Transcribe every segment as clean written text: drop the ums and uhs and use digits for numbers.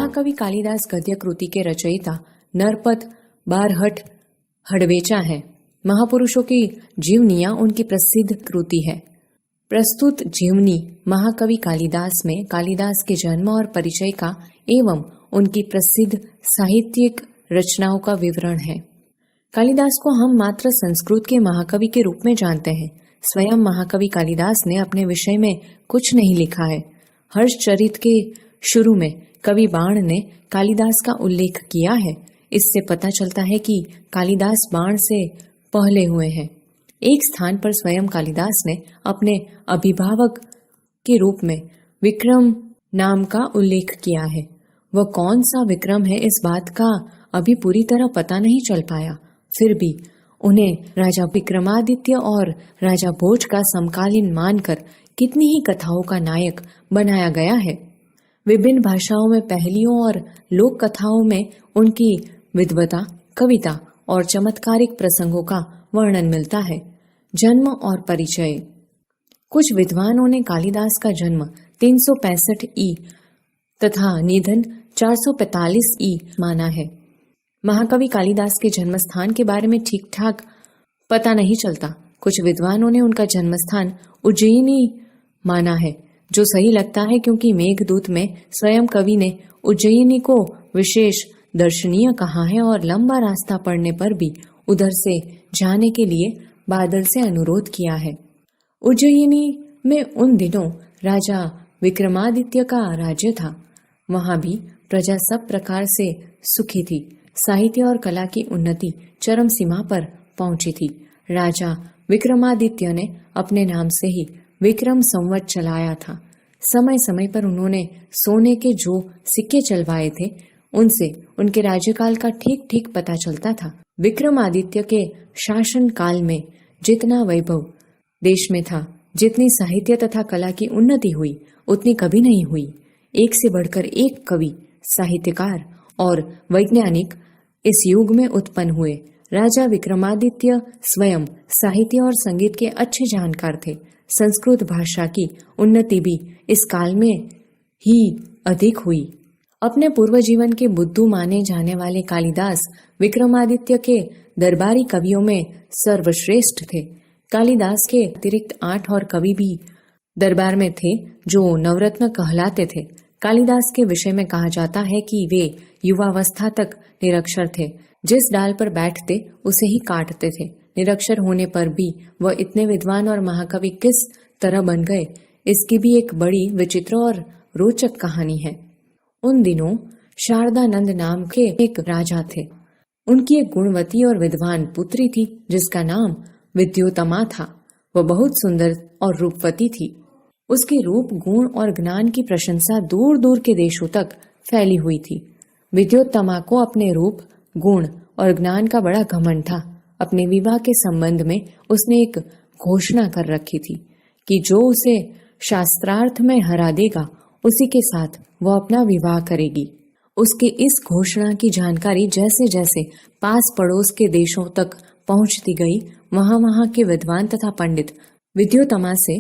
महाकवि कालिदास गद्य कृति के रचयिता नरपत बारहट हड़वेचा है। महापुरुषों की जीवनियां उनकी प्रसिद्ध कृति है। प्रस्तुत जीवनी महाकवि कालिदास में कालिदास के जन्म और परिचय का एवं उनकी प्रसिद्ध साहित्यिक रचनाओं का विवरण है। कालिदास को हम मात्र संस्कृत के महाकवि के रूप में जानते हैं। स्वयं महाकवि कालिदास ने अपने विषय में कुछ नहीं लिखा है। हर्षचरित के शुरू में कवि बाण ने कालिदास का उल्लेख किया है। इससे पता चलता है कि कालिदास बाण से पहले हुए हैं। एक स्थान पर स्वयं कालिदास ने अपने अभिभावक के रूप में विक्रम नाम का उल्लेख किया है। वह कौन सा विक्रम है, इस बात का अभी पूरी तरह पता नहीं चल पाया। फिर भी उन्हें राजा विक्रमादित्य और राजा भोज का समकालीन मानकर कितनी ही कथाओं का नायक बनाया गया है। विभिन्न भाषाओं में पहेलियों और लोक कथाओं में उनकी विद्वता, कविता और चमत्कारिक प्रसंगों का वर्णन मिलता है। जन्म और परिचय। कुछ विद्वानों ने कालिदास का जन्म 365 ई तथा निधन 445 ई माना है। महाकवि कालिदास के जन्म स्थान के बारे में ठीक ठाक पता नहीं चलता। कुछ विद्वानों ने उनका जन्म स्थान उज्जयिनी माना है, जो सही लगता है क्योंकि मेघदूत में स्वयं कवि ने उज्जयिनी को विशेष दर्शनीय कहा है और लंबा रास्ता पड़ने पर भी उधर से जाने के लिए बादल से अनुरोध किया है। उज्जयिनी में उन दिनों राजा विक्रमादित्य का राज्य था। वहां भी प्रजा सब प्रकार से सुखी थी। साहित्य और कला की उन्नति चरम सीमा पर पहुंची थी। राजा विक्रमादित्य ने अपने नाम से ही विक्रम संवत चलाया था। समय समय पर उन्होंने सोने के जो सिक्के चलवाए थे, उनसे उनके राज्यकाल का ठीक ठीक पता चलता था। विक्रमादित्य के शासन काल में जितना वैभव देश में था, जितनी साहित्य तथा कला की उन्नति हुई, उतनी कभी नहीं हुई। एक से बढ़कर एक कवि, साहित्यकार और वैज्ञानिक इस युग में उत्पन्न हुए। राजा विक्रमादित्य स्वयं साहित्य और संगीत के अच्छे जानकार थे। संस्कृत भाषा की उन्नति भी इस काल में ही अधिक हुई। अपने पूर्व जीवन के बुद्धू माने जाने वाले कालिदास विक्रमादित्य के दरबारी कवियों में सर्वश्रेष्ठ थे। कालिदास के अतिरिक्त 8 और कवि भी दरबार में थे जो नवरत्न कहलाते थे। कालिदास के विषय में कहा जाता है कि वे युवावस्था तक निरक्षर थे। जिस डाल पर बैठते उसे ही काटते थे। निरक्षर होने पर भी वह इतने विद्वान और महाकवि किस तरह बन गए, इसकी भी एक बड़ी विचित्र और रोचक कहानी है। उन दिनों शारदानंद नाम के एक राजा थे। उनकी एक गुणवती और विद्वान पुत्री थी जिसका नाम विद्योतमा था। वह बहुत सुंदर और रूपवती थी। उसके रूप, गुण और ज्ञान की प्रशंसा दूर दूर के देशों तक फैली हुई थी। विद्योत्तमा को अपने रूप, गुण और ज्ञान का बड़ा घमंड था। अपने विवाह के संबंध में उसने एक घोषणा कर रखी थी कि जो उसे शास्त्रार्थ में हरा देगा, उसी के साथ वह अपना विवाह करेगी। उसके इस घोषणा की जानकारी जैसे जैसे पास पड़ोस के देशों तक पहुंचती गई, वहां के विद्वान तथा पंडित विद्योत्तमा से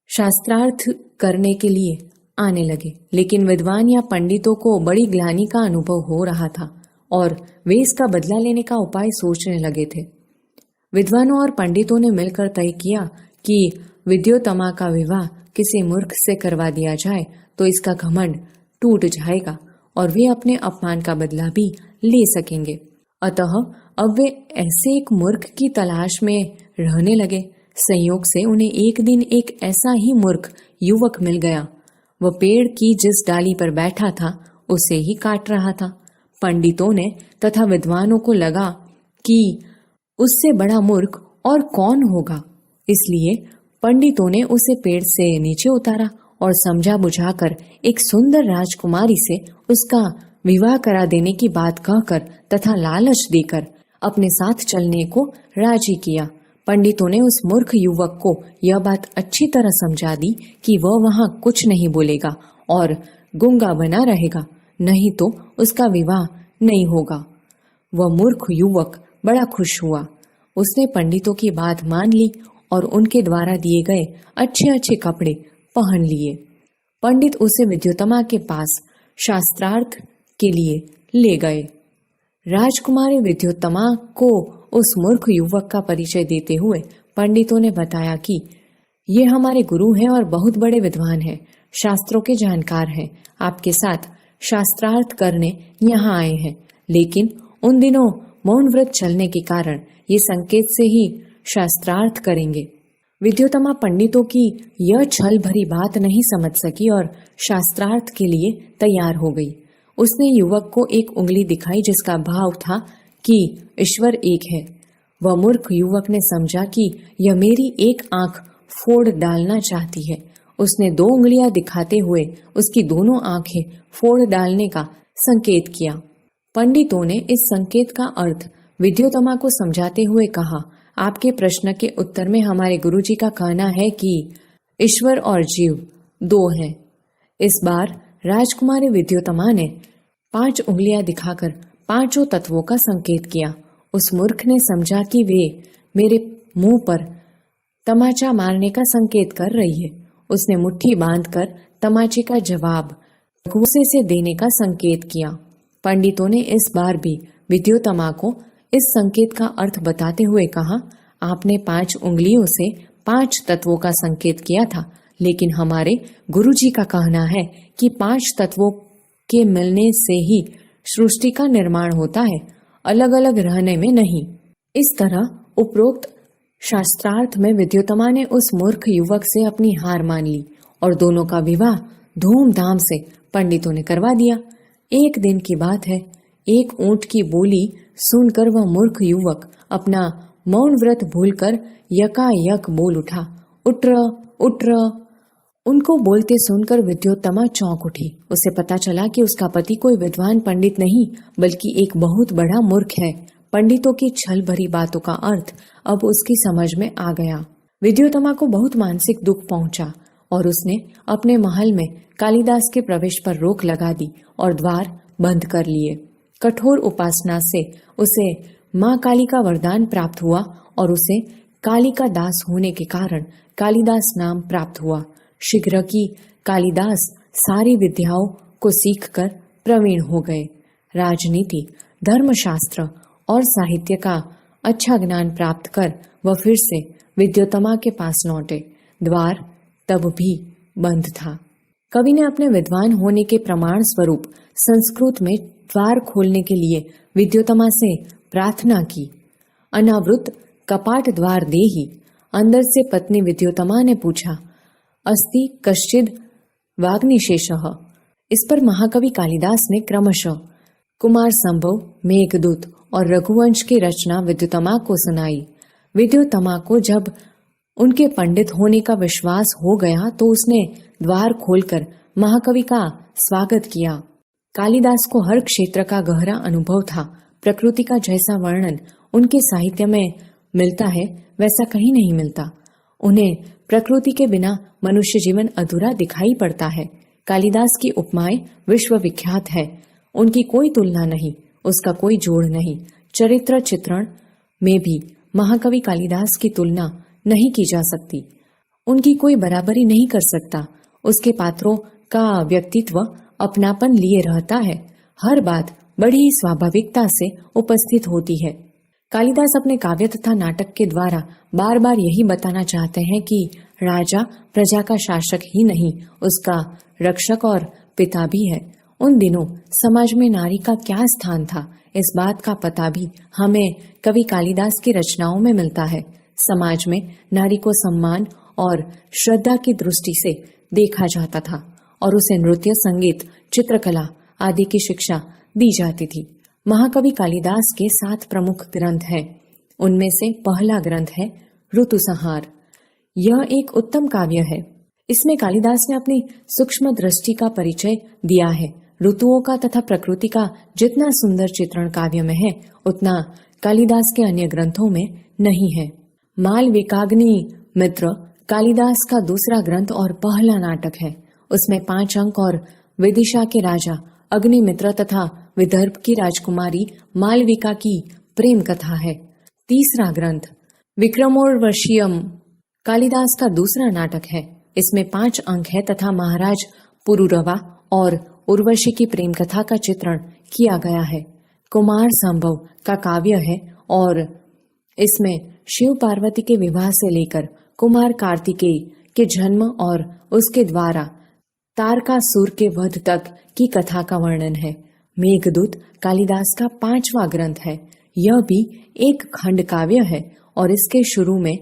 शास्त्रार्थ करने के लिए आने लगे। लेकिन विद्वान या पंडितों को बड़ी ग्लानि का अनुभव हो रहा था और वे इसका बदला लेने का उपाय सोचने लगे थे। विद्वानों और पंडितों ने मिलकर तय किया कि विद्योत्तमा का विवाह किसी मूर्ख से करवा दिया जाए तो इसका घमंड टूट जाएगा और वे अपने अपमान का बदला भी ले सकेंगे। अतः अब वे ऐसे एक मूर्ख की तलाश में रहने लगे। संयोग से उन्हें एक दिन एक ऐसा ही मूर्ख युवक मिल गया। वह पेड़ की जिस डाली पर बैठा था उसे ही काट रहा था। पंडितों ने तथा विद्वानों को लगा कि उससे बड़ा मूर्ख और कौन होगा, इसलिए पंडितों ने उसे पेड़ से नीचे उतारा और समझा बुझाकर एक सुंदर राजकुमारी से उसका विवाह करा देने की बात कहकर तथा लालच देकर अपने साथ चलने को राजी किया। पंडितों ने उस मूर्ख युवक को यह बात अच्छी तरह समझा दी कि वह वहां कुछ नहीं बोलेगा और गूंगा बना रहेगा, नहीं तो उसका विवाह नहीं होगा। वह मूर्ख युवक बड़ा खुश हुआ। उसने पंडितों की बात मान ली और उनके द्वारा दिए गए अच्छे अच्छे कपड़े पहन लिए। पंडित उसे विद्योत्तमा के पास शास्त्रार्थ के लिए ले गए। राजकुमारी विद्योत्तमा को उस मूर्ख युवक का परिचय देते हुए पंडितों ने बताया कि ये हमारे गुरु हैं और बहुत बड़े विद्वान हैं, शास्त्रों के जानकार हैं, आपके साथ शास्त्रार्थ करने यहाँ आए हैं। लेकिन उन दिनों मौन व्रत चलने के कारण ये संकेत से ही शास्त्रार्थ करेंगे। विद्योत्तमा पंडितों की यह छल भरी बात नहीं समझ सकी और शास्त्रार्थ के लिए तैयार हो गई। उसने युवक को एक उंगली दिखाई जिसका भाव था कि ईश्वर एक है। वह मूर्ख युवक ने समझा कि यह मेरी एक आंख फोड़ डालना चाहती है। उसने 2 उंगलियां दिखाते हुए उसकी दोनों आंखें फोड़ डालने का संकेत किया। पंडितों ने इस संकेत का अर्थ विद्योत्तमा को समझाते हुए कहा, आपके प्रश्न के उत्तर में हमारे गुरुजी का कहना है कि ईश्वर और जीव 2 हैं। इस बार राजकुमारी विद्योत्तमा ने 5 उंगलियां दिखाकर 5 तत्वों का संकेत किया। उस मूर्ख ने समझा कि वे मेरे मुंह पर तमाचा मारने का संकेत कर रही है। उसने मुट्ठी बांधकर तमाचे का जवाब गुस्से से देने का संकेत किया। पंडितों ने इस बार भी विद्योत्तमा को इस संकेत का अर्थ बताते हुए कहा, आपने 5 उंगलियों से 5 तत्वों का संकेत किया था, लेकिन हमारे गुरुजी का कहना है कि 5 तत्वों के मिलने से ही सृष्टि का निर्माण होता है, अलग अलग रहने में नहीं। इस तरह उपरोक्त शास्त्रार्थ में विद्योत्तमा ने उस मूर्ख युवक से अपनी हार मान ली और दोनों का विवाह धूमधाम से पंडितों ने करवा दिया। एक दिन की बात है, एक ऊंट की बोली सुनकर वह मूर्ख युवक अपना मौन व्रत भूलकर यकायक बोल उठा, उठ र। उनको बोलते सुनकर विद्योत्तमा चौंक उठी। उसे पता चला कि उसका पति कोई विद्वान पंडित नहीं बल्कि एक बहुत बड़ा मूर्ख है। पंडितों की छल भरी बातों का अर्थ अब उसकी समझ में आ गया। विद्योत्तमा को बहुत मानसिक दुख पहुंचा और उसने अपने महल में कालिदास के प्रवेश पर रोक लगा दी और द्वार बंद कर लिए। कठोर उपासना से उसे माँ काली का वरदान प्राप्त हुआ और उसे काली का दास होने के कारण कालिदास नाम प्राप्त हुआ। शीघ्र की कालिदास सारी विद्याओं को सीखकर प्रवीण हो गए। राजनीति, धर्मशास्त्र और साहित्य का अच्छा ज्ञान प्राप्त कर वह फिर से विद्योत्तमा के पास लौटे। द्वार तब भी बंद था। कवि ने अपने विद्वान होने के प्रमाण स्वरूप संस्कृत में द्वार खोलने के लिए विद्योत्तमा से प्रार्थना की। अनावृत कपाट द्वार देहि। अंदर से पत्नी विद्योत्तमा ने पूछा, अस्ति कश्चिद वाग्निशेषः। इस पर महाकवि कालिदास ने क्रमशः कुमार संभव, मेघदूत और रघुवंश की रचना विद्योत्तमा को सुनाई। विद्योत्तमा को जब उनके पंडित होने का विश्वास हो गया तो उसने द्वार खोलकर महाकवि का स्वागत किया। कालिदास को हर क्षेत्र का गहरा अनुभव था। प्रकृति का जैसा वर्णन उनके साहित्य में मिलता है वैसा कहीं नहीं मिलता। उन्हें प्रकृति के बिना मनुष्य जीवन अधूरा दिखाई पड़ता है। कालिदास की उपमाएं विश्व विख्यात है। उनकी कोई तुलना नहीं, उसका कोई जोड़ नहीं। चरित्र चित्रण में भी महाकवि कालिदास की तुलना नहीं की जा सकती। उनकी कोई बराबरी नहीं कर सकता। उसके पात्रों का व्यक्तित्व अपनापन लिए रहता है। हर बात बड़ी ही स्वाभाविकता से उपस्थित होती है। कालिदास अपने काव्य तथा नाटक के द्वारा बार बार यही बताना चाहते हैं कि राजा प्रजा का शासक ही नहीं, उसका रक्षक और पिता भी है। उन दिनों समाज में नारी का क्या स्थान था, इस बात का पता भी हमें कवि कालिदास की रचनाओं में मिलता है। समाज में नारी को सम्मान और श्रद्धा की दृष्टि से देखा जाता था और उसे नृत्य, संगीत, चित्रकला आदि की शिक्षा दी जाती थी। महाकवि कालिदास के 7 प्रमुख ग्रंथ हैं। उनमें से पहला ग्रंथ है ऋतुसंहार। यह एक उत्तम काव्य है। इसमें कालिदास ने अपनी सूक्ष्म दृष्टि का परिचय दिया है। ऋतुओं का तथा प्रकृति का जितना सुंदर चित्रण काव्य में है उतना कालिदास के अन्य ग्रंथों में नहीं है। मालविकाग्नि मित्र कालिदास का दूसरा ग्रंथ और पहला नाटक है। उसमें 5 अंक और विदिशा के राजा अग्निमित्र तथा विदर्भ की राजकुमारी मालविका की प्रेम कथा है। तीसरा ग्रंथ विक्रमोर्वशीयम कालिदास का दूसरा नाटक है। इसमें 5 अंक है तथा महाराज पुरुरवा और उर्वशी की प्रेम कथा का चित्रण किया गया है। कुमार संभव का काव्य है और इसमें शिव पार्वती के विवाह से लेकर कुमार कार्तिकेय के जन्म और उसके द्वारा तारकासुर के वध तक की कथा का वर्णन है। मेघदूत कालिदास का 5वां ग्रंथ है। यह भी एक खंड काव्य है और इसके शुरू में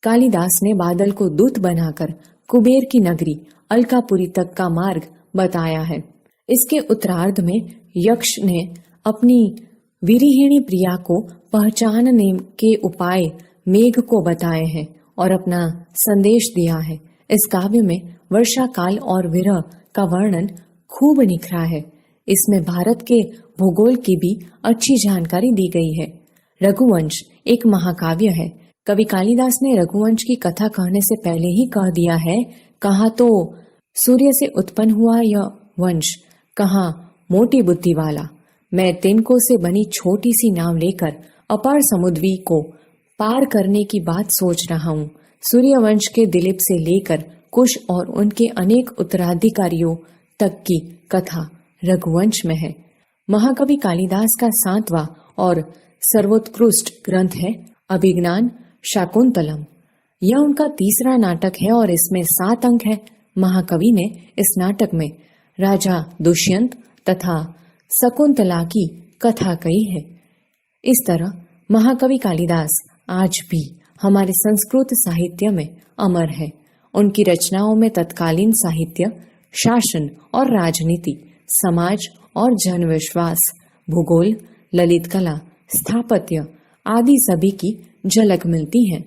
कालिदास ने बादल को दूत बनाकर कुबेर की नगरी अलकापुरी तक का मार्ग बताया है। इसके उत्तरार्ध में यक्ष ने अपनी विरहिणी प्रिया को पहचानने के उपाय मेघ को बताए हैं और अपना संदेश दिया है। इस काव्य में वर्षा काल और विरह का वर्णन खूब निखरा है। इसमें भारत के भूगोल की भी अच्छी जानकारी दी गई है। रघुवंश एक महाकाव्य है। कवि कालिदास ने रघुवंश की कथा कहने से पहले ही कह दिया है, कहा तो सूर्य से उत्पन्न हुआ यह वंश, कहा मोटी बुद्धि वाला। मैं तिनको से बनी छोटी सी नाव लेकर अपार समुद्री को पार करने की बात सोच रहा हूँ। सूर्यवंश के दिलीप से लेकर कुश और उनके अनेक उत्तराधिकारियों तक की कथा रघुवंश में है। महाकवि कालिदास का 7वां और सर्वोत्कृष्ट ग्रंथ है अभिज्ञान शाकुंतलम। यह उनका 3रा नाटक है और इसमें 7 अंक है। महाकवि ने इस नाटक में राजा दुष्यंत तथा शकुंतला की कथा कही है। इस तरह महाकवि कालिदास आज भी हमारे संस्कृत साहित्य में अमर है। उनकी रचनाओं में तत्कालीन साहित्य, शासन और राजनीति, समाज और जनविश्वास, भूगोल, ललित कला, स्थापत्य आदि सभी की झलक मिलती है।